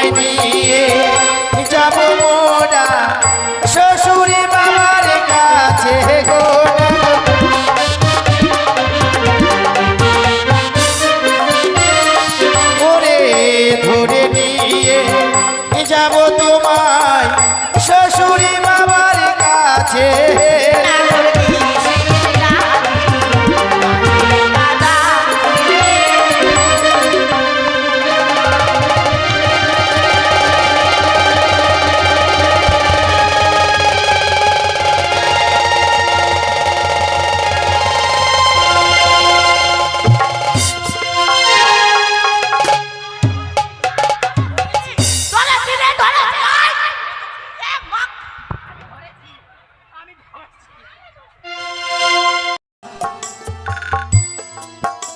তোমায় নিয়ে যাব মোরা শ্বশুরি বাবার কাছে গো ওরে ধরে নিয়ে যাব তোমায় শ্বশুরি বাবার কাছে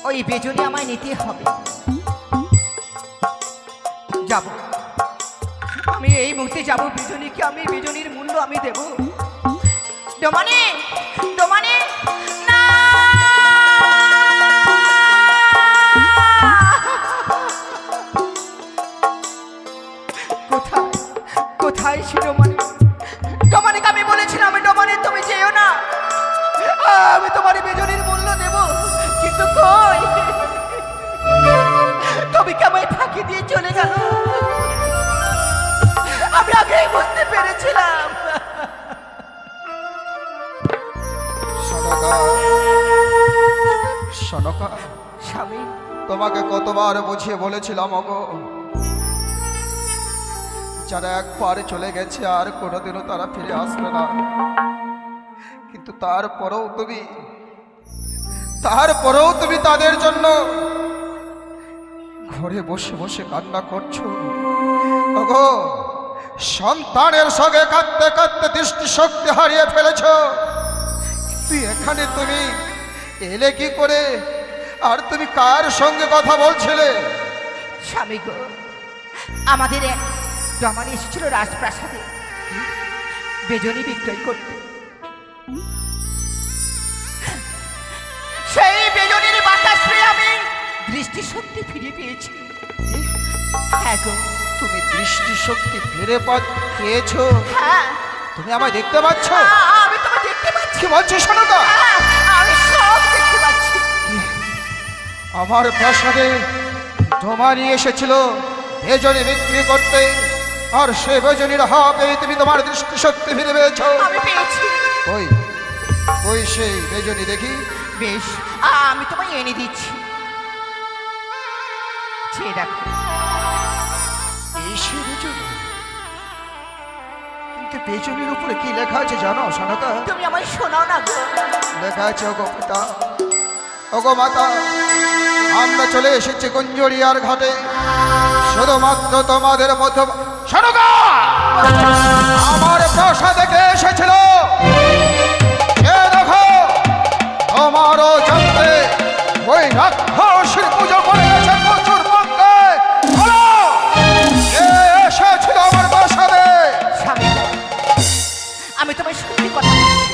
ওই বেজনি আমায় নিতে হবে। যাব, আমি এই মুহূর্তে যাব বেজনিকে, আমি বেজনির মূল্য আমি দেব। ডোমানি, ডোমানি, না কোথায় কোথায় সে ডোমানি? ডোমানিকে আমি বলেছিলাম ডোমানি তুমি যেও না, আমি তোমার বেজনির মূল্য দেব, কিন্তু কই তুমি কেমন ফাঁকি দিয়ে চলে গেল? আমি আগেই বুঝতে পেরেছিলাম। সনকা, সনকা, স্বামী, তোমাকে কতবার বুঝিয়ে বলেছিলাম ওগো, যারা একবার চলে গেছে আর কোনোদিনও তারা ফিরে আসবে না, কিন্তু তারপরেও তুমি তাদের জন্য ঘরে বসে বসে কান্না করছো ওগো। সন্তানের সঙ্গে কাঁদতে কাঁদতে দৃষ্টিশক্তি হারিয়ে ফেলেছ, তুই এখানে তুমি এলে কি করে? আর তুমি কার সঙ্গে কথা বলছিলে? স্বামী গো, আমাদের এক ডোমানি এসেছিল রাজপ্রাসাদে বেজনি বিক্রয় করতে। সেই বেজনির বাতাস পেয়ে আমি দৃষ্টিশক্তি ফিরে পেয়েছি। হ্যাঁ গো, তুমি দৃষ্টিশক্তি ফিরে পেয়েছো? হ্যাঁ, তুমি আমায় দেখতে পাচ্ছ? আমি তোমায় দেখতে পাচ্ছি। কি বলছো সনকা? আমি সব দেখতে পাচ্ছি। আমার প্রাসাদে ডোমানি এসেছিল বেজনি বিক্রি করতে, আর সে বেজনির হাতে তুমি তোমার দৃষ্টিশক্তি ফিরে পেয়েছো। আমি পেয়েছি। ওই ওই সেই বেজনি দেখি। বেশ, আমি তোমায় এনে দিচ্ছি, চেয়ে দেখো। এই সে বেজনি, কিন্তু বেজনির উপরে কি লেখা আছে জানো সনকা? তুমি আমায় শোনাও না গো। লেখা আছে ওগো পিতা, ওগো মাতা, আমরা চলে এসেছি গুঞ্জরিয়ার ঘাটে, শুধুমাত্র তোমাদের মধ্যে। সনকা, আমার প্রাসাদে কে এসেছিল? দেখো, তোমারও জানতে ওই রাক্ষসীর পুজো করে গেছে প্রচুর মন্ত্রে। বলো, কে এসেছিল আমার প্রাসাদে? স্বামী, আমি তোমায় সত্যি কথা বলছি,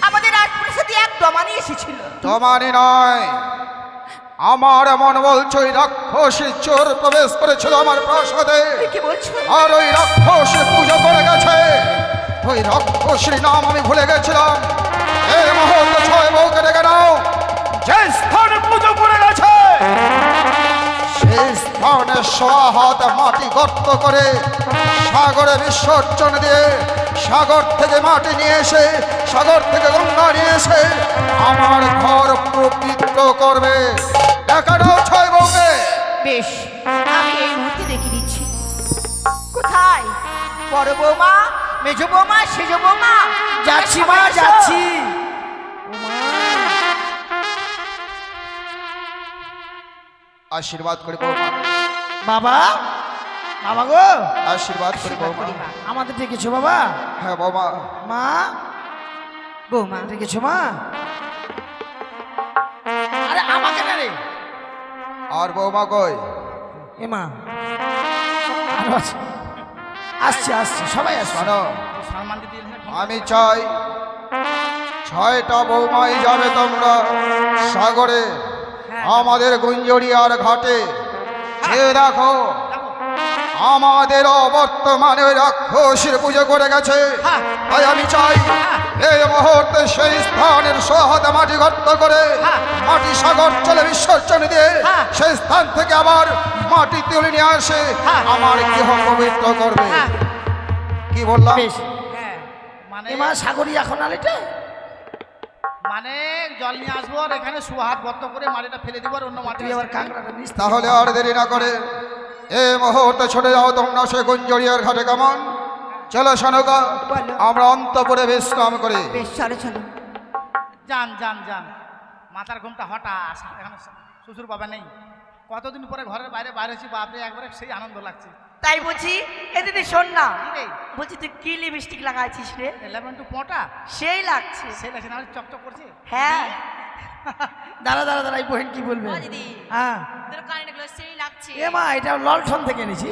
আমাদের রাজপ্রাসাদে এক ডোমানি এসেছিল। তোমারই নয়, আমার মন বলছে ওই রাক্ষসী চোর প্রবেশ করেছিল আমার প্রাসাদে, কি বলছো? আর ওই রাক্ষসী পুজো করে গেছে। ওই রাক্ষসীর নাম আমি ভুলে গেছিলাম। এই মুহূর্তে ছয় বউকে ডেকে নাও, যে স্থানে পুজো করে গেছে সেই স্থানে 100 হাত মাটি গর্ত করে সাগরে বিসর্জন দিয়ে, সাগর থেকে মাটি নিয়ে এসে, সাগর থেকে গঙ্গা নিয়ে এসে আমার ঘর পবিত্র করবে। দেখা দাও ছয় বউকে। বেশ, আমি এই মুহূর্তে দেখে দিচ্ছি। কোথায় বড় বৌমা, মেজ বৌমা, সেজ বৌমা? যাচ্ছি মা, যাচ্ছি। আশীর্বাদ করে বৌমা, বাবা, বাবা গো, আশীর্বাদ করে বৌমা। আমাদের ডেকেছো বাবা? হ্যাঁ বৌমা। মা, বৌমা ডেকেছো মা? আরে আমাকে না রে। আর বৌমা কই? এ মা, আরো আছে। আসছে আসছে, সবাই আসছে। শোনো, আমি চাই 6টা বৌমাই যাবে তোমরা সাগরে, আমাদের গুঞ্জরিয়ার ঘাটে। যে দেখো আমাদের বর্তমানে ওই রাক্ষসীর পুজো করে গেছে। হ্যাঁ। তাই আমি চাই হ্যাঁ। এই মুহূর্তে সেই স্থানের সহাতে মাটি গর্ত করে হ্যাঁ। মাটি সাগর চলে বিসর্জন দিয়ে হ্যাঁ। সেই স্থান থেকে আবার মাটি তুলে নিয়ে আসে হ্যাঁ। আমার গৃহ পবিত্র করবে। হ্যাঁ। কি বললাম? বেশ হ্যাঁ মানে এ মা সাগরী এখন আলেটে মানে জল নিয়ে আসবো আর এখানে সুহাত বদ্ধ করে মাটিটা ফেলে দিব আর অন্য মাটি তুই আবার কাঁকড়াটা নিস তো। তাহলে আর দেরি না করে এই মুহূর্তে ছুটে যাও তোমরা সে গুঞ্জরিয়ার ঘাটে। কেমন? চলো সনকা, বলো। আমরা অন্তপুরে বিশ্রাম করি। বেশ চলে চলো যান যান যান। মাথার ঘুমটা হঠাৎ এখন শ্বশুর বাবা নেই, কতদিন পরে ঘরের বাইরে হয়েছি, বাপরে একবারে সেই আনন্দ লাগছে। তাই বলছি এ দিদি শোন না, কি রে বলছি তুই কি লিপস্টিক লাগাইছিস রে? 11 টু পোটা সেই লাগছে। সে লাগছে না চকচক করছে। হ্যাঁ দাঁড়া দাঁড়া দাঁড়া, এই বহিন কি বলবে? ও দিদি হ্যাঁ তোর কানেরগুলো সেই লাগছে এ মা এটা ললঠন থেকে এনেছি।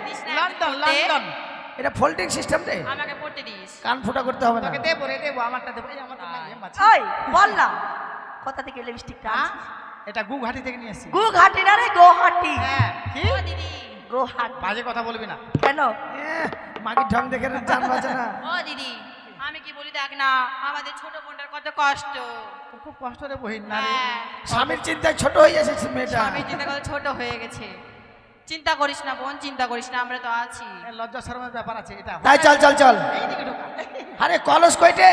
দিস না লন্ডন আমাকে পড়তে। লন্ডন এটা ফোল্ডিং সিস্টেম রে, আমাকে পড়তে দিস কান ফোটা করতে হবে না। তোকে দেবো রে দেবো, আমারটা দেবো। এই আমারটা নাই, এ মাছি। ওই বল না কোথা থেকে লিপস্টিকটা হ্যাঁ? আনছিস? এটা গুঘাটি থেকে নিয়ে এসেছি। গুহাটি না রে, গুহাটি। হ্যাঁ কি ও দিদি গুহাটি বাজে কথা বলবি না। কেন? মাগির ঢং দেখে জান বাজে না। ও দিদি আমি কি বলি দেখ না, আমাদের ছোট বোনটার কত কষ্ট। ও খুব কষ্ট রে বহিন না রে। হ্যাঁ, স্বামীর চিন্তায় ছোট হয়ে এসেছে মেয়েটা। স্বামী চিন্তা করে ছোট হয়ে গেছে। চিন্তা করিস না বোন, চিন্তা করিস না, আমরা তো আছি। এ লজ্জা শরমের ব্যাপার আছে এটা। তাই চল চল চল। এইদিকে ঢোকা। আরে কলস কইটে?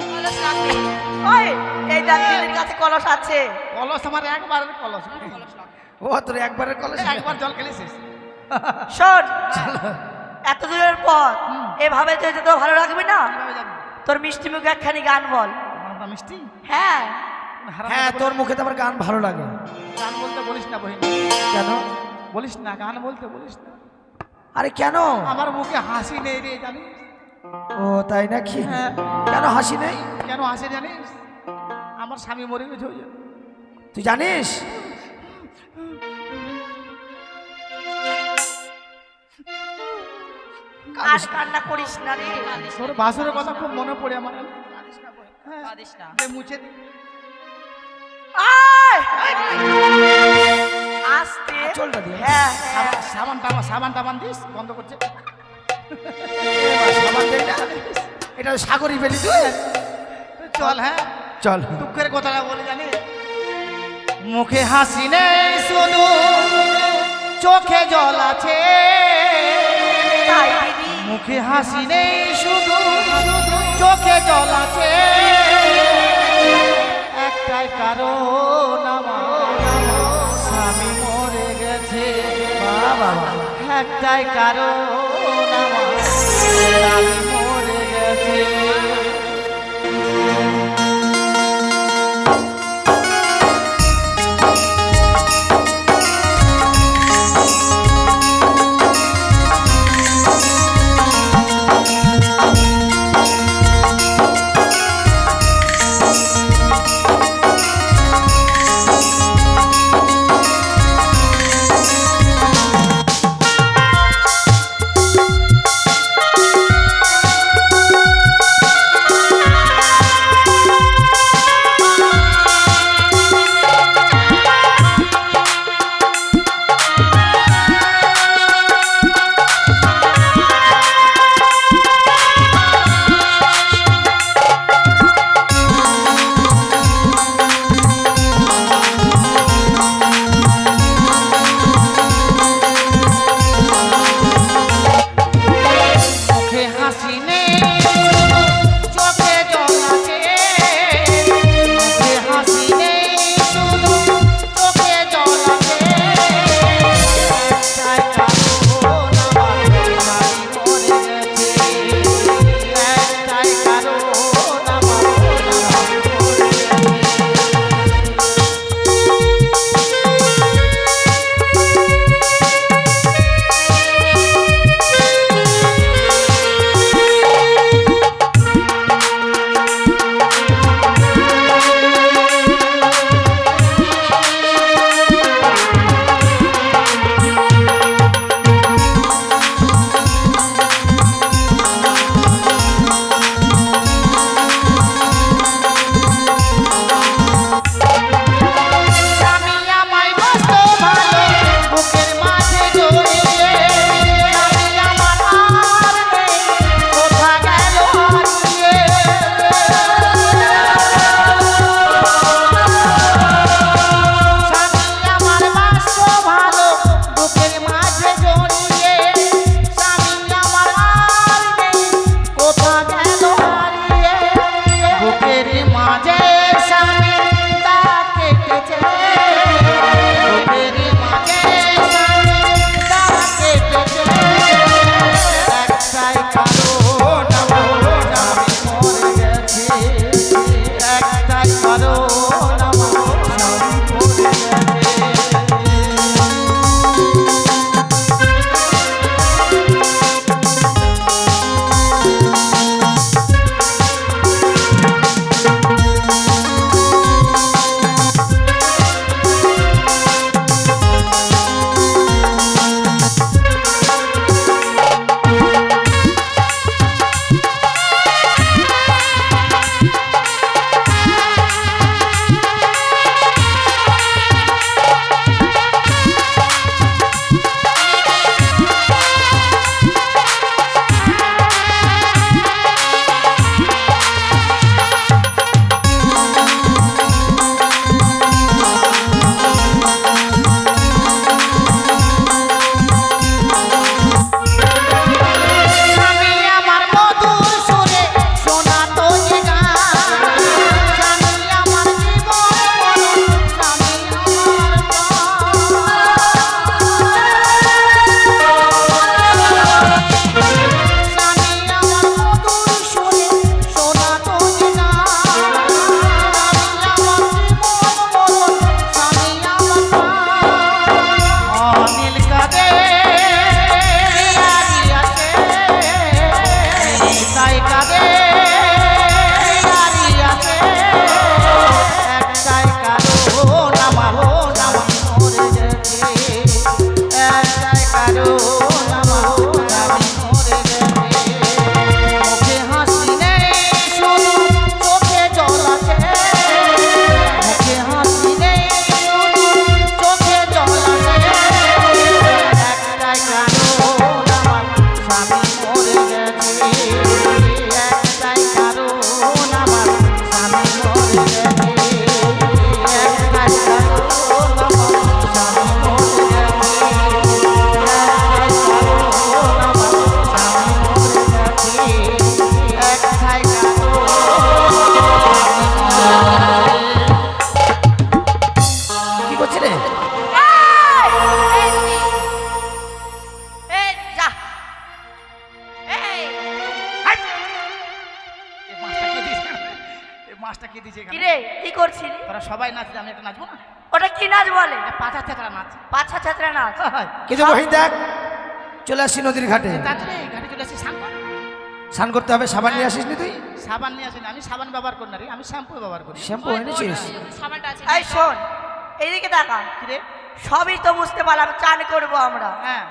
কলস রাখবে, ওই এই দেখ দিদির কাছে কলস আছে। কলস আমার একবারের কলস। কলস রাখবে। ও তোর একবারের কলস? একবার জল খেলে শেষ। শোন এত দূরের পর এভাবে যেতে তো ভালো লাগবে না। কিভাবে যাবি? তোর মিষ্টি মুখে একখানি গান বল। আমার নাম মিষ্টি। হ্যাঁ হারাম হ্যাঁ কথা তোর বলিস- মুখে তো আমার গান ভালো লাগে। গান বলতে বলিস না বহিন, কেন? বলিস না, গান বলতে বলিস না। আরে কেন? আমার মুখে হাসি নেই রে, জানিস? ও তাই নাকি? হ্যাঁ। কেন হাসি নেই? কেন হাসি জানিস? আমার স্বামী মরে গেছে ওই জন্য। তুই জানিস? আর কান্না করিস না রে। কাঁদিস না, তোর ভাসুরের কথা খুব মনে পড়ে আমার। হ্যাঁ, কাঁদিস না। দে মুছে দি। আয়! আস্তে আঁচলটা দিয়ে। হ্যাঁ হ্যাঁ। সাবান টাবান দিস, বন্ধ করছে। সাবান দেই না? এটা সাগরই বেলি তুই। তুই চল, হ্যাঁ চল। দুঃখের কথাটা বলে জানি, মুখে হাসি নেই শুধু চোখে জল আছে। তাই দিদি মুখে হাসি নেই শুধু চোখে জল আছে। একটাই কারণ আমার স্বামী মরে গেছে। বাবা একটাই কারণ আমার স্বামী মরে গেছে। আছে তাই কাঁদে আছে একটাই কারণ আমার মরে গেছে একটাই কারণ আমার মরে গেছে মুখে হাসি নেই শুধু চোখে জল আছে মুখে হাসি নেই শুধু চোখে জল আছে একটাই কারণ আমার স্বামী মরে গেছে একটাই কারণ আমার স্বামী মরে গেছে একটাই কারণ আমার স্বামী মরে গেছে একটাই কারণ আমার স্বামী মরে গেছে একটাই কি করছে রে? এই যা এই হাট! মাছটা কে দিয়েছে কি রে কি করছিলি? তোরা সবাই নাচলে আমি একটা নাচবো না ওটা কি নাচ বলে? পাতা থেতরা নাচ পাছা ছাত্রা নাচ। কিন্তু বহিন দেখ, চলে আসছি নদীর ঘাটে। তাড়াতাড়ি ঘাটে চলে আসি সাবান স্নান করতে হবে, সাবান নিয়ে আসিস নি তুই? সাবান নিয়ে আসি না আমি সাবান ব্যবহার করি না রে আমি শ্যাম্পু ব্যবহার করি শ্যাম্পু এনেছিস? সাবানটা আছে এই শোন এইদিকে তাকা, কি রে সবই তো বুঝতে পারলাম, চান করবো আমরা। হ্যাঁ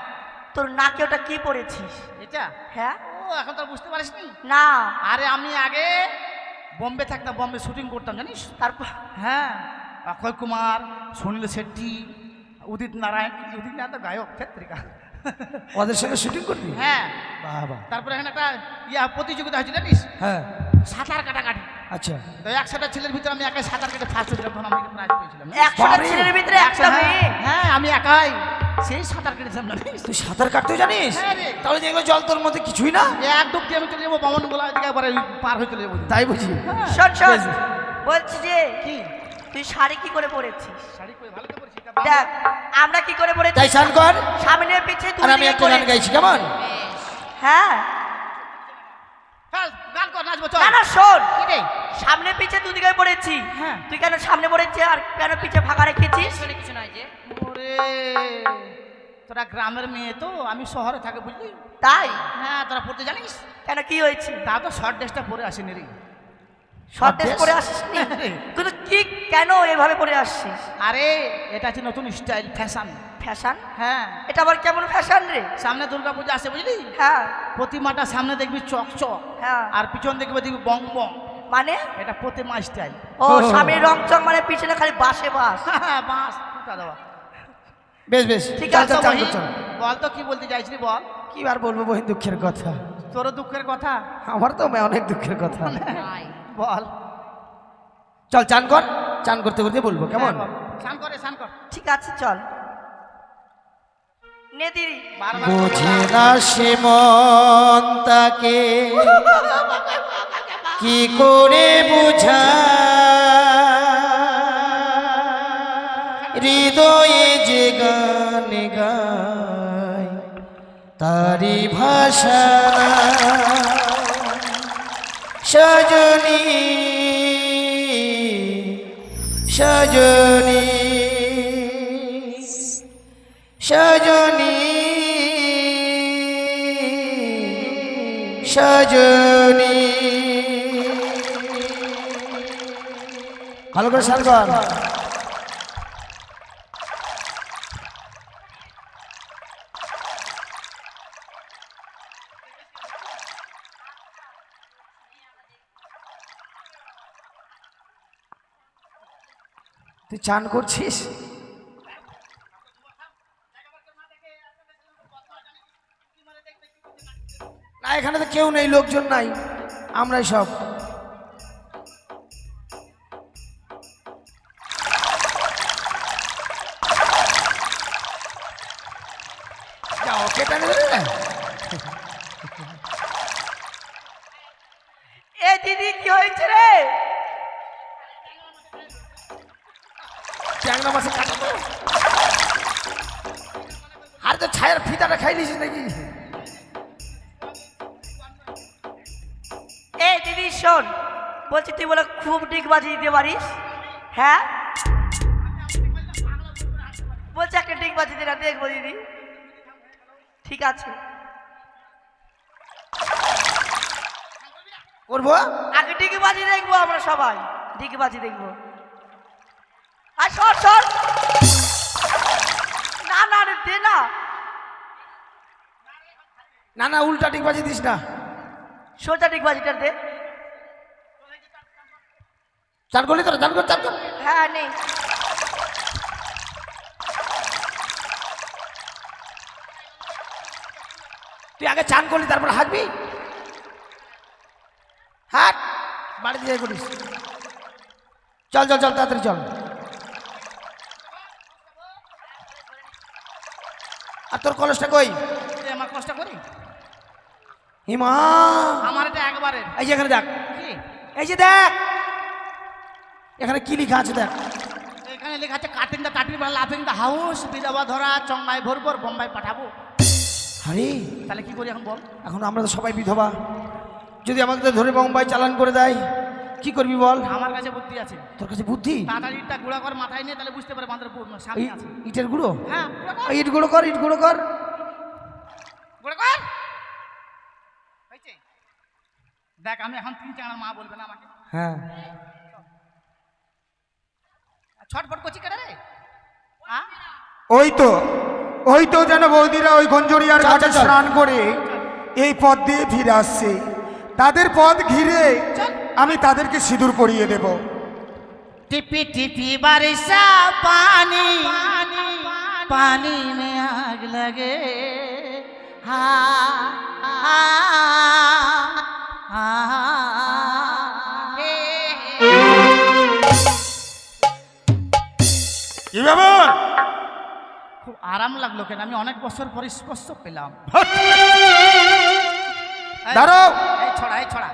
তোর নাকে ওটা কি পড়েছিস? এটা হ্যাঁ ও এখন তো বুঝতে পারিস নি না আরে আমি আগে বোম্বে থাকতাম বোম্বে শুটিং করতাম জানিস তারপর হ্যাঁ অক্ষয় কুমার সুনীল শেট্টি উদিত নারায়ণ তো গায়ক ক্ষেত্রিকা ওদের সঙ্গে শুটিং করবি? হ্যাঁ বাবা, তারপরে এখানে একটা প্রতিযোগিতা হয়েছিল জানিস হ্যাঁ সাঁতার কাটাকাটি আচ্ছা। তো 100টা ছেলের ভিতরে আমি একাই সাঁতার কেটে ফার্স্ট হয়েছিলাম তখন আমি প্রাইজ পেয়েছিলাম 100টা বাবারে! ছেলের ভিতরে একটা মেয়ে? হ্যাঁ আমি একাই সেই সাঁতার কেটেছিলাম জানিস তুই সাঁতার কাটতেও জানিস? হ্যাঁ রে। তাহলে যেগুলো জল তোর মধ্যে কিছুই না? এক ডুবকি আমি চলে যাবো বামন গোলা দিকে একবারে পার হয়ে চলে যাবো তাই বুঝি? শোন শোন বেশ। বলছি যে কি তুই শাড়ি কি করে পরেছিস? শাড়ি কই ভালো তো পরেছি এটা দেখ আমরা কি করে পরেছি, তাই স্নান কর, সামনে পিছে আর তুই আমি একটা গান গাইছি, কেমন? হ্যাঁ চল গান কর নাচবো চল না না শোন, কি রে সামনে পিছে দুদিকে পড়েছি, হ্যাঁ। তুই কেন সামনে পড়েছিস আর কেন পিছে ফাঁকা রেখেছিস? পেছনে কিছু নয় যে ওরে তোরা গ্রামের মেয়ে তো আমি শহরে থাকি বুঝলি তাই হ্যাঁ তোরা পড়তে জানিস কেন কি হয়েছে? তা তো শর্ট ড্রেসটা পরে আসেনি রে শর্ট ড্রেস dress? পরে আসিস নি? কিন্তু কি কেন এভাবে পরে আসছিস? আরে এটা হচ্ছে নতুন স্টাইল ফ্যাশন ফ্যাশন? হ্যাঁ এটা আবার কেমন ফ্যাশন রে? সামনে দুর্গা পূজা আসে বুঝলি হ্যাঁ প্রতিমাটা সামনে দেখবি চক চক হ্যাঁ আর পিছন দেখবি দেখবি বং বং মানে এটা প্রতিমা স্টাইল ও সামনে রং চং মানে পিছনে খালি বাসে বাস। বাস ফুটা দেওয়া বেশ বেশ, ঠিক চল আছে, চল, চান বহি, কর, চল। বল তো কি বলতে চাইছিলি বল কি আর বলবো বহিন, দুঃখের কথা। তোর দুঃখের কথা আমার তো অনেক দুঃখের কথা। নাই বল চল চান কর, চান করতে করতে বলবো, কেমন? হ্যাঁ, বল। স্নান করে স্নান কর ঠিক আছে চল নে দিদি। বারবার বুঝে না সে মন তাকে কি করে বুঝা, হৃদয়ে যে গান গায় তারি ভাষা না। সজনী সজনী সজনী সজনী, ভালো করে সার কর। তুই চান করছিস? না এখানে তো কেউ নেই, লোকজন নাই, আমরাই সব। যাও কেটে নেবে না। এ দিদি কি হয়েছে রে? ট্যাংরা মাছে কাটা তো। আর তো ছায়ার ফিতাটা খাই নিছিস নাকি? এ দিদি শোন, বলছি তুই বলে খুব ডিগ বাজিয়ে দিতে পারিস? হ্যাঁ বলছি একটা ডিগ বাজিয়ে দে না, দেখবো দিদি। ঠিক আছে। করবো আগে ডিগবাজি দেখবো আমরা সবাই, ডিগবাজি দেখবো। আর সর সর, না না রে, দে না। না না, উল্টা ডিগবাজি দিস না, সোজা ডিগবাজিটা দে। চার করলি তোরা, চার কর, চার কর। হ্যাঁ নেই। তুই আগে চান করলি তারপর হাঁকবি, হাট বাড়িতে যাই করিস। চল চল চল, তাড়াতাড়ি চল। আর তোর কলসটা কই? আমার কষ্ট করি হিমা, আমার এটা একবারে এই যে এখানে দেখ, কি এই যে দেখ, এখানে কি লেখা আছে দেখ। এখানে লেখা আছে cutting the cutting loving the house, বিধবা ধরা চঙ্গাই ভরবর বোম্বাই পাঠাবো। আরে তাহলে কি করি এখন বল? এখন আমরা তো সবাই বিধবা, যদি আমাকে ধরে বোম্বাই চালান করে দেয় কি করবি বল? আমার কাছে বুদ্ধি আছে। তোর কাছে বুদ্ধি? তাড়াতাড়ি ইটটা গুঁড়া কর মাথায় নিয়ে, তাহলে বুঝতে পারে বাঁধের সামনে আছে। ইটের গুঁড়ো? হ্যাঁ গুঁড়া কর, ইট গুঁড়ো কর, ইট গুঁড়ো কর। গুঁড়া কর। হয়েছে? দেখ আমি এখন 3 চাঙার মা বলবে না আমাকে? হ্যাঁ, ছটফট করছি কেন রে? হ্যাঁ ওই তো যেন বৌদিরা ওই গঞ্জরিয়ার চল, ঘাটে চল, চল। স্নান করে এই পথ দিয়ে ফিরে আসছে। তাদের পথ ঘিরে আমি তাদেরকে সিঁদুর পরিয়ে দেব। टिपी टिपी बारिशा पानी पानी में आग लगे हाँ কি ব্যাপার? খুব আরাম লাগলো কেন, আমি অনেক বছর পরে স্পর্শ পেলাম। দাঁড়াও, এই ছড়া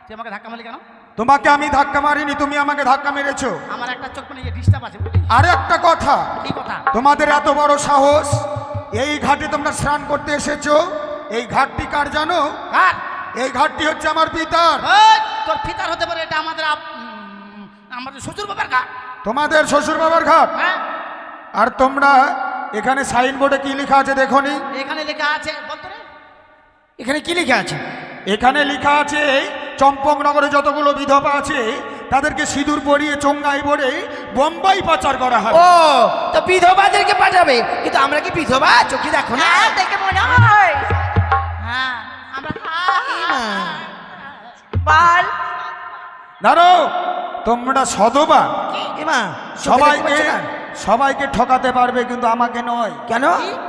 তুই আমাকে ধাক্কা মারলি কেন? তোমাকে আমি ধাক্কা মারিনি, তুমি আমাকে ধাক্কা মেরেছো। আমার একটা চোখ মানে ডিস্টার্ব আছে বুঝলি? আর একটা কথা, কি কথা? তোমাদের এত বড় সাহস, এই ঘাটে তোমরা স্নান করতে এসেছো। এই ঘাটটি কার জানো? কার? এই ঘাটটি হচ্ছে আমার পিতার। ওই, তোর পিতার হতে পারে, এটা আমাদের আমাদের শ্বশুর বাবার ঘাট। তোমাদের শ্বশুর বাবার ঘাট। হ্যাঁ, আর তোমরা এখানে সাইনবোর্ডে কি লেখা আছে দেখোনি? এখানে লেখা আছে বলতো রে। এখানে কি লেখা আছে? এখানে লেখা আছে চম্পকনগরে যতগুলো বিধবা আছে তাদেরকে সিঁদুর পরিয়ে চোঙ্গাই ভরে বোম্বাই পাচার করা হয়। ও, তো বিধবাদেরকে পাঠাবে, কিন্তু আমরা কি বিধবা? চোখে দেখো না? হ্যাঁ দেখে মনে হয়। হ্যাঁ আমরা বল। দাঁড়াও, তোমরা সদবা, এমা সবাইকে সবাইকে ঠকাতে পারবে কিন্তু আমাকে নয়। কেন?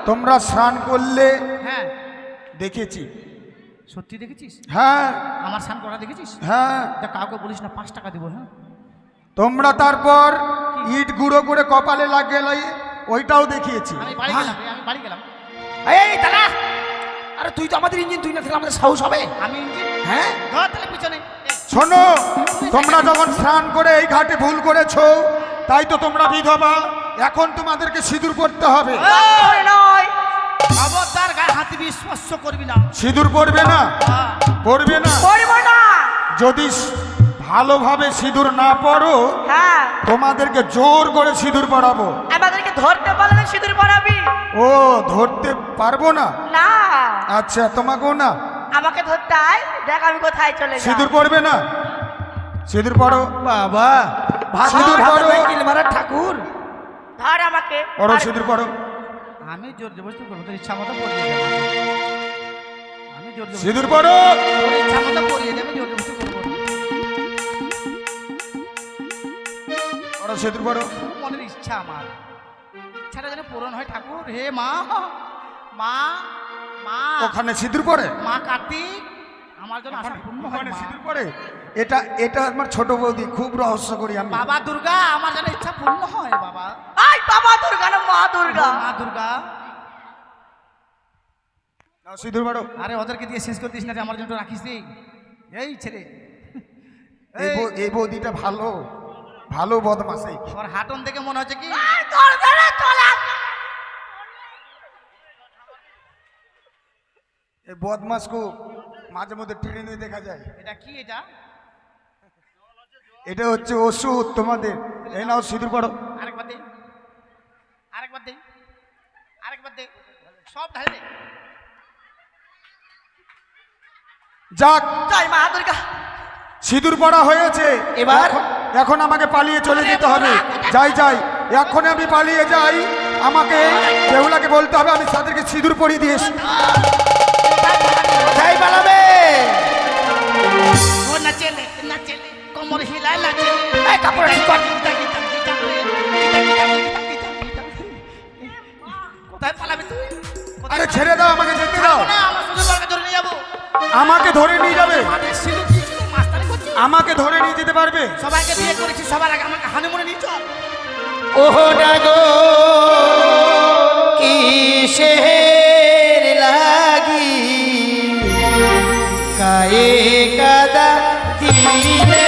তোমরা স্নান করলে হ্যাঁ দেখেছি। সত্যি দেখেছিস? হ্যাঁ আমার স্নান করা দেখেছিস? হ্যাঁ, দেখ কাউকে বলিস না, 5 টাকা দিব। হ্যাঁ, তোমরা তারপর ইট গুঁড়ো করে কপালে লাগিয়ে ওইটাও দেখিয়েছি। আমি বাড়ি গেলাম রে, আমি বাড়ি গেলাম। এই তারা, আরে তুই তো আমাদের ইঞ্জিন, তুই না থাকলে আমাদের সাহস হবে? আমি ইঞ্জিন হ্যাঁ, ধর তাহলে পিছনে। শোনো, তোমরা যখন স্নান করে এই ঘাটে ভুল করেছো, তাই তো তোমরা বিধবা। এখন তোমাদেরকে সিঁদুর পরতে হবে। ওই নয়, খবরদার গায়ে হাত দিবি, স্পর্শ করবি না। সিঁদুর পরবে না, হ্যাঁ, পরবে না। করবো না। যদি ভালোভাবে সিঁদুর না পরো, হ্যাঁ, তোমাদেরকে জোর করে সিঁদুর পরাবো। আমাদেরকে ধরতে পারলে সিঁদুর পরাবি ও, ধরতে পারবো না? না। আচ্ছা, তোমাকেও না? আমাকে ধরতে আয়, দেখ আমি কোথায় চলে যাই। সিঁদুর পরবে না? সিঁদুর পরো। বাবা, সিঁদুর পরো। মারা ঠাকুর, ধর আমাকে। পরো, আর- সিঁদুর পরো। আমি জোর জবরদস্তি করবো, তোর ইচ্ছা মতো পরিয়ে দেবো। আমি জোর জবরদস্তি, সিঁদুর পরো। তোর ইচ্ছা মতো পরিয়ে দেবো, জোর জবরদস্তি করবো না। পরো, সিঁদুর পরো। খুব মনের ইচ্ছা আমার, ইচ্ছাটা যেন পূরণ হয় ঠাকুর। হে মা, মা, মা, ওখানে সিঁদুর পরে? মা কার্তিক, আমার জন্য আশা পূর্ণ হয় ওখানে মা। সিঁদুর পরে? এটা আমার ছোট বৌদি, খুব রহস্য করি আমি। বাবা দুর্গা, আমার যেন ইচ্ছা পূর্ণ হয় বাবা। আয় বাবা দুর্গা না মা দুর্গা। মা দুর্গা, নাও সিঁদুর পরো। আরে ওদেরকে দিয়ে শেষ করে দিস না রে, আমার জন্য রাখিস রে। এই ছেলে, এই বৌদিটা ভালো, ভালো বদমাশাই। ওর হাটন দেখে মনে হচ্ছে কি আয় তোর ধরে চলে আস। এই বদমাশকে মাঝে মধ্যে ট্রেনে দেখা যায়। এটা কি? এটা এটা হচ্ছে ওষুধ তোমাদের। এই নাও সিঁদুর পরো। আরেকবার দে, আরেকবার দে, আরেকবার দে, সব ঢালে দে। যাক, জয় মা দুর্গা। সিঁদুর পড়া হয়েছে, এবার? এখন আমাকে পালিয়ে চলে যেতে হবে। যাই যাই, এখন আমি পালিয়ে যাই। আমাকে কেউলাকে বলতে হবে আমি তাদেরকে সিঁদুর পরিয়ে দিয়ে এসেছি। কোথায় পালাবে? ও নাচেলে নাচেলে কোমর হিলায় নাচেলে এই কাপড় ঠিক কর। কোথায় পালাবি তুই? আরে ছেড়ে দাও, আমাকে যেতে দাও। না আমার শ্বশুর বাড়িতে ধরে নিয়ে যাবো। আমাকে ধরে নিয়ে যাবে? মাঠে সিঁদুর দিয়েছিল, মাস্টারি করছিস। আমাকে ধরে নিয়ে যেতে পারবে? সবাইকে বিয়ে করেছি, সবার আগে আমাকে হানিমুনে নিয়ে চল। ওহো ডাগো কিসের লাগি গায়ে কাদা দিলে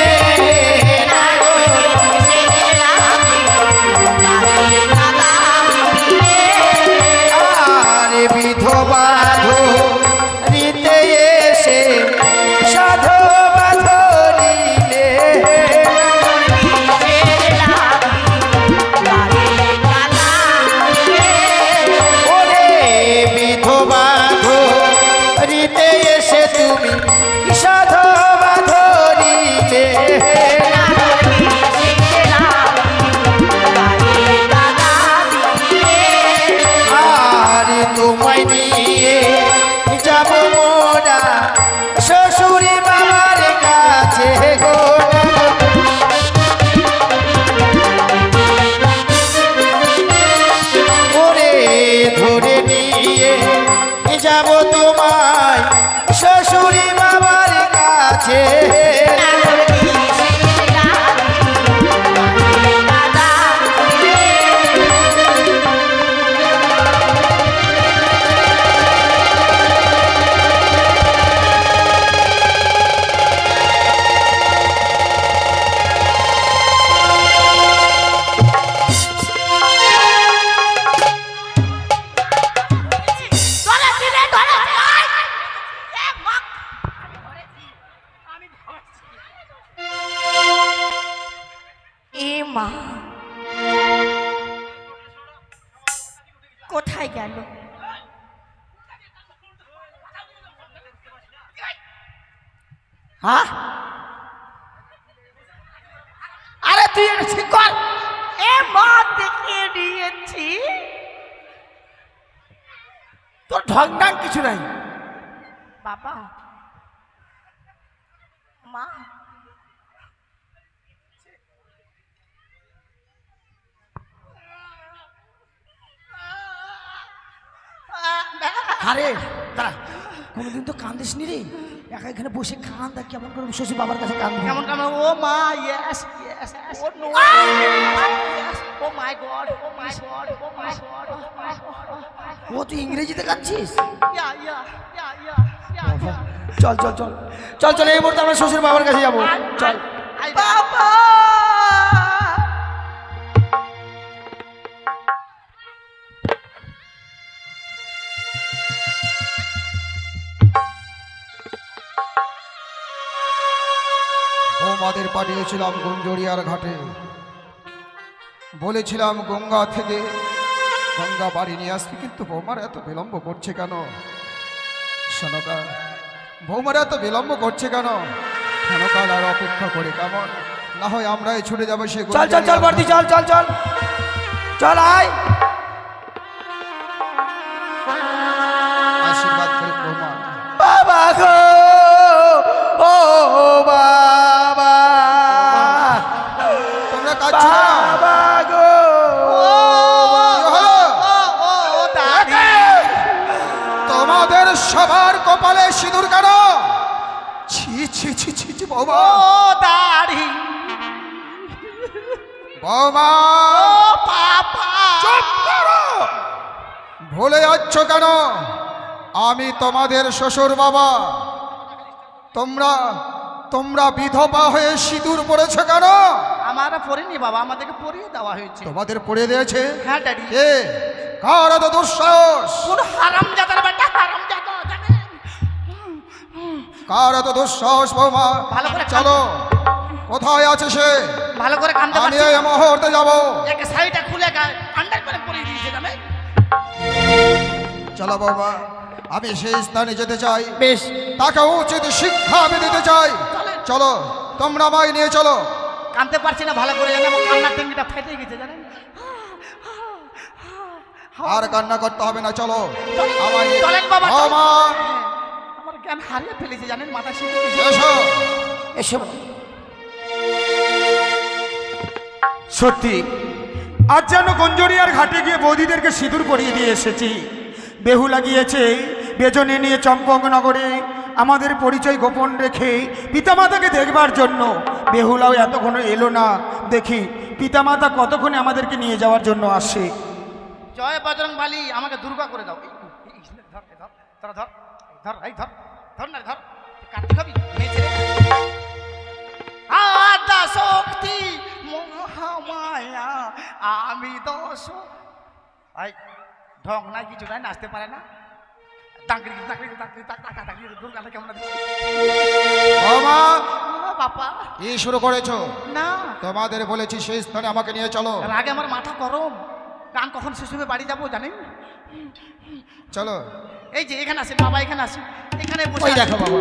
আর বিধবা ধরিতে এসে সাধবা ধরিলে ওরে বিধবা ধরিতে এসে তুমি সাধবা ধরিলে আর তোমায় নিয়ে যাব মোরা শ্বশুরি বাবার কাছে গো ওরে ধরে নিয়ে যাব তোমায় শ্বশুরি বাবার কাছে এ মা কোথায় গেল? হ্যাঁ আরে তুই এটা ঠিক কর। এ মা দেখিয়ে দিয়েছি। তোর ঢং ঢাং কিছু নাই। বাবা মা আরে দাঁড়া, কোনোদিন তো কান্দিস নি রে, একা এখানে বসে কান্দা কেমন করে শ্বশুর বাবার কাছে কান্দবি? কেমন কেমন? ও মা, ইয়েস ইয়েস ও নো, ও মাই গড, ও মাই গড, ও মাই গড, ও মাই গড। ও তুই ইংরেজিতে কাঁদছিস? ইয়া ইয়া ইয়া ইয়া ইয়া চল চল চল চল চল, এই মুহূর্তে আমরা শ্বশুর বাবার কাছে যাবো। চল। বাবা বৌমাদের পাঠিয়েছিলাম গুঞ্জরিয়ার ঘাটে, বলেছিলাম গঙ্গা থেকে গঙ্গা বাড়ি নিয়ে আসতে, কিন্তু বৌমার এত বিলম্ব করছে কেন? শোনকা, বৌমার এত বিলম্ব করছে কেন? ক্ষণকাল আর অপেক্ষা করে কেমন? না হয় আমরাই ছুটে যাবো সে চল চল চল বর্দি, চল চল চল চল আয়। আশীর্বাদ করে বৌমা। বাবা গো ও বাবা, তোমরা কাঁদছো না? বাবা গো কি হলো? তোমাদের সবার কপালে সিঁদুর কেন? ছি ছি ছি ছি ছি বৌমা, দাড়ি বৌমা চুপ করো। ভুলে যাচ্ছ কেন? আমি তোমাদের শ্বশুর বাবা। তোমরা তোমরা বিধবা হয়ে সিঁদুর পড়েছো কেন? আমরা পড়িনি বাবা, আমাদেরকে পরিয়ে দেওয়া হয়েছে। তোমাদের পড়ে দিয়েছে হ্যাঁ ড্যাডি। কে? কার এত দুঃসাহস? কোন হারামজাদার বেটা, হারামজাদা জানেন? কার এত দুঃসাহস? বৌমা ভালো করে চলো, কোথায় আছে সে? ভালো করে কান্দতে আমি পারছি এই মুহূর্তে যাবো। একে শাড়িটা খুলে আন্ডার করে পরিয়ে দিয়েছে জানেন? চলো বৌমা, আমি সেই স্থানে যেতে চাই, বেশ তাকে উচিত শিক্ষা আমি দিতে চাই। চলো, তোমরা আমায় নিয়ে চলো। কানতে পারছি না ভালো করে, জানেন আমার কান্নার টেঙ্গিটা ফেটে গেছে জানেন। আর কান্না করতে হবে না, চলো আমায় নিয়ে- চলেন বাবা, ও চলেন। মা, আমার জ্ঞান হারিয়ে ফেলেছে জানেন, মাথা শিখে এসো। এসো। সত্যি আজ যেন গঞ্জরিয়ার ঘাটে গিয়ে বৌদিদেরকে সিঁদুর পরিয়ে দিয়ে এসেছি। বেহুলা গিয়েছে বেজনে নিয়ে চম্পকনগরে আমাদের পরিচয় গোপন রেখে পিতামাতাকে দেখবার জন্য। বেহুলাও এতক্ষণ এলো না, দেখি পিতামাতা কতক্ষণে আমাদেরকে নিয়ে যাওয়ার জন্য আসে। জয় বজরং বালি, আমাকে দুর্গা করে দাও। ধর ধর তোরা ধর ধর এই ধর ধর না ধর, কাটতে খাবি মেয়ে ছেলে। আদা শক্তি মহামায়া আমি দশ। আই ঢং নাই কিছু নাই, নাচতে পারে না। তাকরি তাকরি তাকরি তাকরি তাকরি দুর্গাটা কেমন দিচ্ছে ও মা, বাবা। কি শুরু করেছো? না তোমাদের বলেছি সেই স্থানে আমাকে নিয়ে চলো। রাগে আমার মাথা গরম, গান কখন শেষ হবে বাড়ি যাবো জানেন। চলো। এই যে এখানে আসেন বাবা, এখানে আসেন, এখানে বসে ওই আছেন। দেখো বাবা,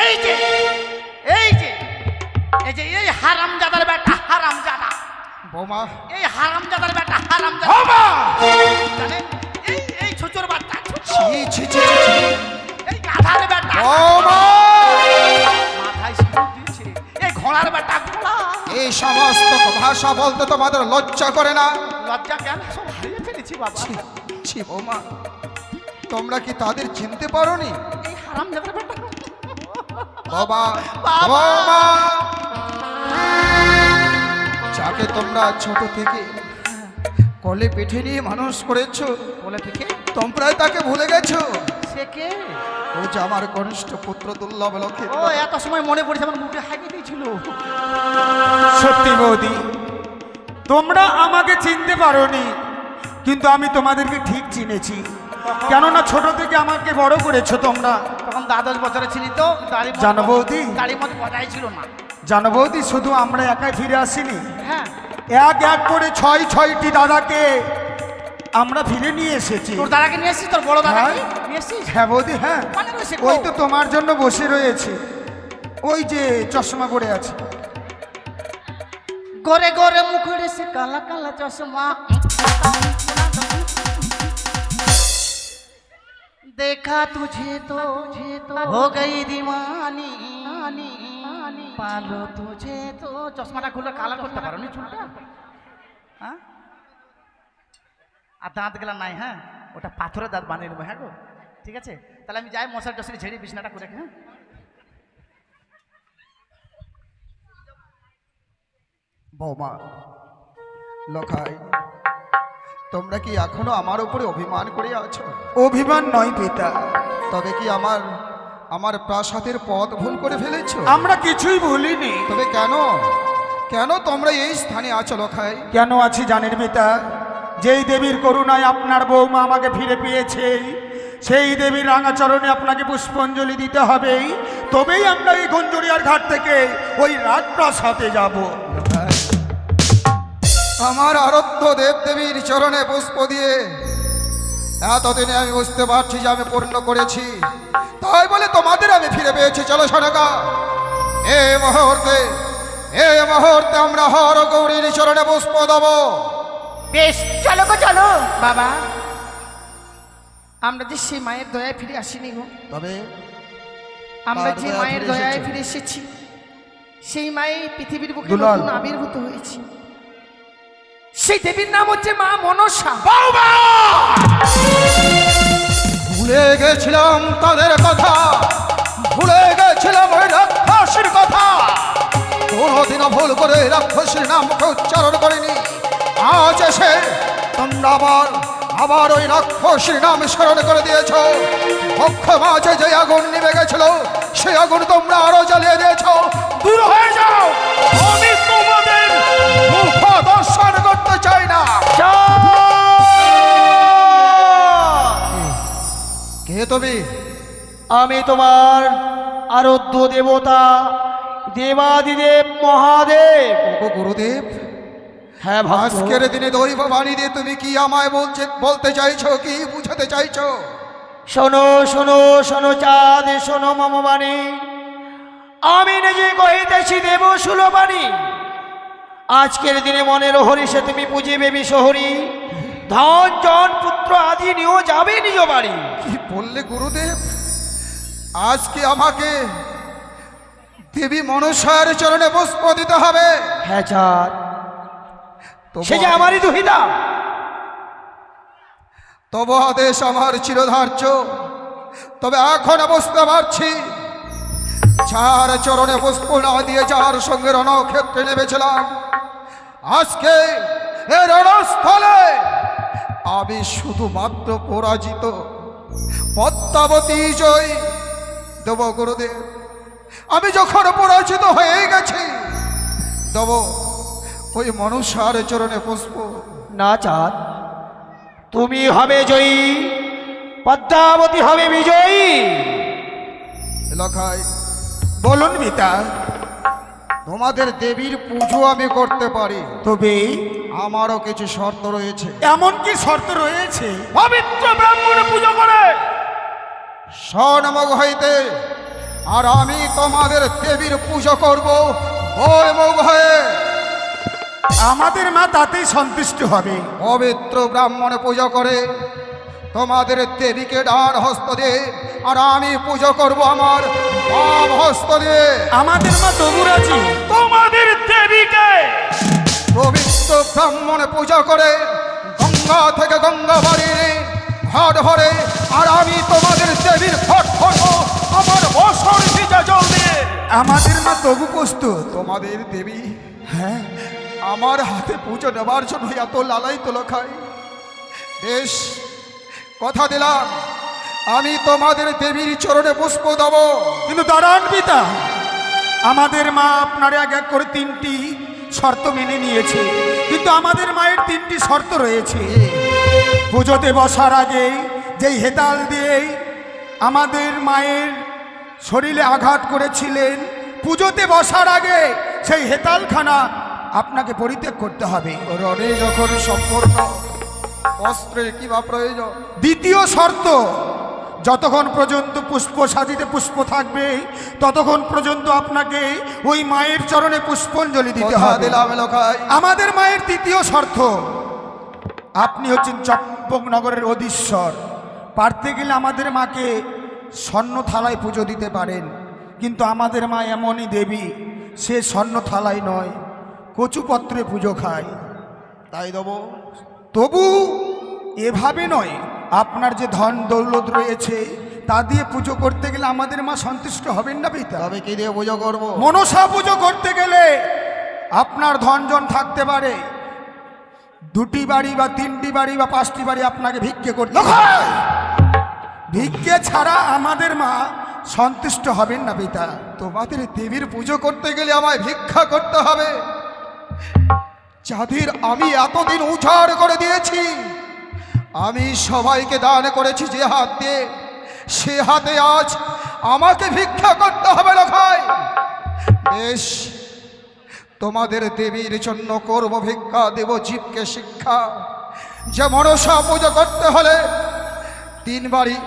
এই যে এই যে এই যে এই হারামজাদার বেটা, হারামজাদা, বৌমা, এই হারামজাদার বেটা, হারামজাদা বৌমা, জানেন। এই এই ছোচর বাচ্চা, ছি ছি ছি ছি ছি। এই গাধার বেটা, বৌমা, মাথায় সিঁদুর দিয়েছে। এই ঘোড়ার বেটা, ঘোড়া। এই সমস্ত ভাষা বলতে তোমাদের লজ্জা করে না? লজ্জা কেন, সব হারিয়ে ফেলেছি বাবা। ছি ছি বৌমা, তোমরা কি তাদের চিনতে পারোনি? এই হারামজাদার বেটা, বাবা, বাবা। বৌমা, যাকে তোমরা ছোট থেকে কোলে পিঠে নিয়ে মানুষ করেছো, বলে থেকে তোমরা তাকে ভুলে গেছো? সে কে? ও যে আমার কনিষ্ঠ পুত্র দুর্লভ লক্ষ্মী। ও এত সময় মনে পড়েছে, আমার মুখে হাগিয়ে দিয়েছিল। সত্যি বৌদি তোমরা আমাকে চিনতে পারোনি, কিন্তু আমি তোমাদেরকে ঠিক চিনেছি। কেননা ছোট থেকে আমাকে বড় করেছো তোমরা। তখন 10 বছরে ছিলি তো, জানো বৌদি? দাড়ির মধ্যে কথাই ছিল না। জানো বৌদি, শুধু আমরা একাই ফিরে আসিনি, হ্যাঁ, এক এক করে 6-6টি দাদাকে আমরা ফিরে নিয়ে এসেছি। তোর দাদাকে নিয়ে এসেছিস, তোর বড় দাদাকে হ্যাঁ। নিয়ে এসেছিস। হ্যাঁ বৌদি, হ্যাঁ মানে রয়েছে ওই গো। তো তোমার জন্য বসে রয়েছে, ওই যে চশমা পরে আছে। गोरे गोरे मुखड़े से काला काला चश्मा, देखा तुझे तो हो गई दीवानी, पालो तुझे तो। চশমাটা খুলে কালার করতে পারো নি চুলটা, হ্যাঁ? আর দাঁত গেলা নাই, হ্যাঁ ওটা পাথরের দাঁত বানিয়ে নেবো। হ্যাঁ গো, ঠিক আছে, তাহলে আমি যাই মশার টসরি ঝেড়ে বিছনাটা করে। হ্যাঁ বৌমা, লখাই, তোমরা কি এখনো আমার উপরে অভিমান করে আছো? অভিমান নয় পিতা, তবে কি আমার প্রাসাদের পথ ভুল করে ফেলেছো? আমরা কিছুই ভুলিনি। তবে কেন কেন তোমরা এই স্থানে আছো লখাই? কেন আছি জানেন পিতা? যেই দেবীর করুণায় আপনার বৌমা আমাকে ফিরে পেয়েছে, সেই দেবীর রাঙাচরণে আপনাকে পুষ্পাঞ্জলি দিতে হবে, তবেই আমরা এই গঞ্জরিয়ার ঘাট থেকে ওই রাজপ্রাসাদে যাব। লখাই, আমার আরাধ্য দেবদেবীর চরণে পুষ্প দিয়ে এতদিনে আমি বুঝতে পারছি যে আমি পূর্ণ করেছি, তাই বলে তোমাদের আমি ফিরে পেয়েছি। চলো সোনাগা, এই মুহূর্তে আমরা হর গৌরীর চরণে পুষ্প দেব। বেশ, চলো গো চলো। বাবা, আমরা যে সেই মায়ের দয়ায় ফিরে আসিনি গো, তবে আমরা কার যে দয়ায় মায়ের ফিরে দয়ায় এসেছো? ফিরে এসেছি, সেই মায়ের পৃথিবীর বুকে দুলাল। নতুন আবির্ভূত হয়েছি। সেই দেবীর নাম হচ্ছে মা মনসা। ভুলে গেছিলাম তাদের কথা, ভুলে গেছিলাম ওই রাক্ষসীর কথা। কোনোদিনও ভুল করে রাক্ষসীর নামকে উচ্চারণ করিনি। আজ এসে তোমরা আবার ওই রাক্ষসীর নাম স্মরণ করে দিয়েছ। পক্ষ মাঝে যে আগুন নিভে গেছিল, সেই আগুন তোমরা আরো জ্বালিয়ে দিয়েছ। দূর হয়ে যাও, আমি তোমাদের মুখ দর্শন করতে চাই না। কে তুমি? আমি তোমার আরাধ্য দেবতা দেবাদিদেব মহাদেব। ওগো গুরুদেব, হ্যাঁ আজকের দিনে দৈব বাণী দিয়ে তুমি কি আমায় বলতে চাইছো, কি বুঝাতে চাইছো? শোনো শোনো শোনো চাঁদ শোনো মমবাণী, আমি নিজে কহিতেছি দেব সুলবাণী। আজকের দিনে মনের হরিষে তুমি পুজিবে বিশহরী, ধন জন পুত্র আদি নিয়েও যাবে নিজ বাড়ি। কি বললে গুরুদেব? আজকে আমাকে দেবী মনসার চরণে পুষ্প দিতে হবে? হ্যাঁ চাঁদ, তবু সে যে আমারই দুহিতা। তবু আদেশ আমার চিরধার্য। তবে এখন বুঝতে পারছি, যার চরণে পুষ্প না দিয়ে যার সঙ্গে রণক্ষেত্রে নেমেছিলাম, আজকে এ রণস্থলে আমি শুধুমাত্র পরাজিত, পদ্মাবতী জয় দেব গুরুদেব। আমি যখন পরাজিত হয়ে গেছি, দেব ওই মনুষ্যার চরণে পুষ্প। না চাঁদ, তুমি হবে জয়ী, পদ্মাবতী হবে বিজয়ী। এলাকায় বলুন পিতা। তোমাদের দেবীর পুজো আমি করতে পারি, তবে আমারও কিছু শর্ত রয়েছে। এমন কি শর্ত রয়েছে? পবিত্র ব্রাহ্মণ পুজো করে স্বনমগ হইতে, আর আমি তোমাদের দেবীর পুজো করব ওই মুখ হয়ে। আমাদের মা তাতেই সন্তুষ্ট হবে। পবিত্র ব্রাহ্মণে পুজো করে তোমাদের দেবীকে ডান হস্ত দিয়ে, আর আমি পুজো করব আমার বাম হস্ত দিয়ে। আমাদের মা তবু রাজি। তোমাদের দেবীকে পবিত্র ব্রাহ্মণে পূজা করে গঙ্গা থেকে গঙ্গা বাড়িয়ে ঘট ভরে, আর আমি তোমাদের দেবীর ঘট ভরব আমার বছর ভিজা জল দিয়ে। আমাদের মা তবু প্রস্তুত। তোমাদের দেবী হ্যাঁ, আমার হাতে পুজো নেবার জন্য এত লালাই তো খাই। বেশ, কথা দিলাম, আমি তোমাদের দেবীর চরণে পুষ্প দেব। কিন্তু দাঁড়ান পিতা, আমাদের মা আপনার এক এক করে 3টি শর্ত মেনে নিয়েছে, কিন্তু আমাদের মায়ের 3টি শর্ত রয়েছে। পুজোতে বসার আগে যেই হেতাল দিয়ে আমাদের মায়ের শরীরে আঘাত করেছিলেন, পুজোতে বসার আগে সেই হেতালখানা আপনাকে পরিত্যাগ করতে হবে। রণে যখন সম্পূর্ণ অস্ত্রের কি বা প্রয়োজন? দ্বিতীয় শর্ত, যতক্ষণ পর্যন্ত পুষ্প সাজিতে পুষ্প থাকবে, ততক্ষণ পর্যন্ত আপনাকে ওই মায়ের চরণে পুষ্পাঞ্জলি দিতে কথা হবে। দিলাম এলাকায়। আমাদের মায়ের তৃতীয় শর্ত, আপনি হচ্ছেন চম্পকনগরের অধীশ্বর। পারতে গেলে আমাদের মাকে স্বর্ণ থালায় পুজো দিতে পারেন, কিন্তু আমাদের মা এমনই দেবী, সে স্বর্ণ থালায় নয়, কচুপত্রে পুজো খায়। তাই দেব। তবু এভাবে নয়, আপনার যে ধন দৌলত রয়েছে তা দিয়ে পুজো করতে গেলে আমাদের মা সন্তুষ্ট হবেন না পিতা। তবে কি দিয়ে পুজো করবো? মনসা পুজো করতে গেলে আপনার ধনজন থাকতে পারে, 2টি বাড়ি বা 3টি বাড়ি বা 5টি বাড়ি আপনাকে ভিক্ষে করতে হবে। ভিক্ষে ছাড়া আমাদের মা সন্তুষ্ট হবেন না পিতা। তোমাদের দেবীর পুজো করতে গেলে আমায় ভিক্ষা করতে হবে? যাদের আমি এতদিন উজাড় করে দিয়েছি, আমি সবাইকে দান করেছি যে হাত দিয়ে, সে হাতে আজ আমাকে ভিক্ষা করতে হবে লোকাই। বেশ, তোমাদের দেবীর জন্য করব ভিক্ষা, দেব জীবকে শিক্ষা। যে মনসা পুজো করতে হলে 3 বাড়ি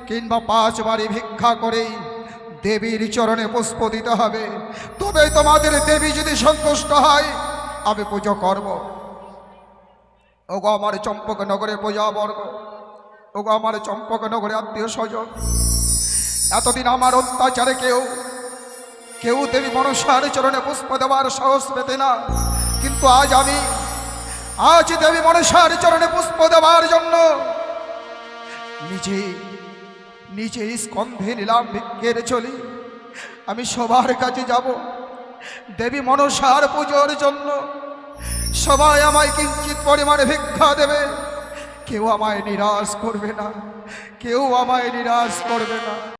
কিংবা 5 বাড়ি ভিক্ষা করেই দেবীর চরণে পুষ্প দিতে হবে। তবে তোমাদের দেবী যদি সন্তুষ্ট হয়, আমি পুজো করব। ওগো আমার চম্পকনগরে পূজা বর্গ, ওগো আমার চম্পকনগরে আত্মীয় স্বজন, এতদিন আমার অত্যাচারে কেউ দেবী মনসার চরণে পুষ্প দেওয়ার সাহস পেতে না, কিন্তু আজ দেবী মনসার চরণে পুষ্প দেওয়ার জন্য নিজে স্কন্ধে নিলাম ভিক্ষের চলি। আমি সবার কাছে যাব দেবী মনসার পুজোর জন্য। সবাই আমায় কিঞ্চিত পরিমাণে ভিক্ষা দেবে, কেউ আমায় নিরাশ করবে না, কেউ আমায় নিরাশ করবে না।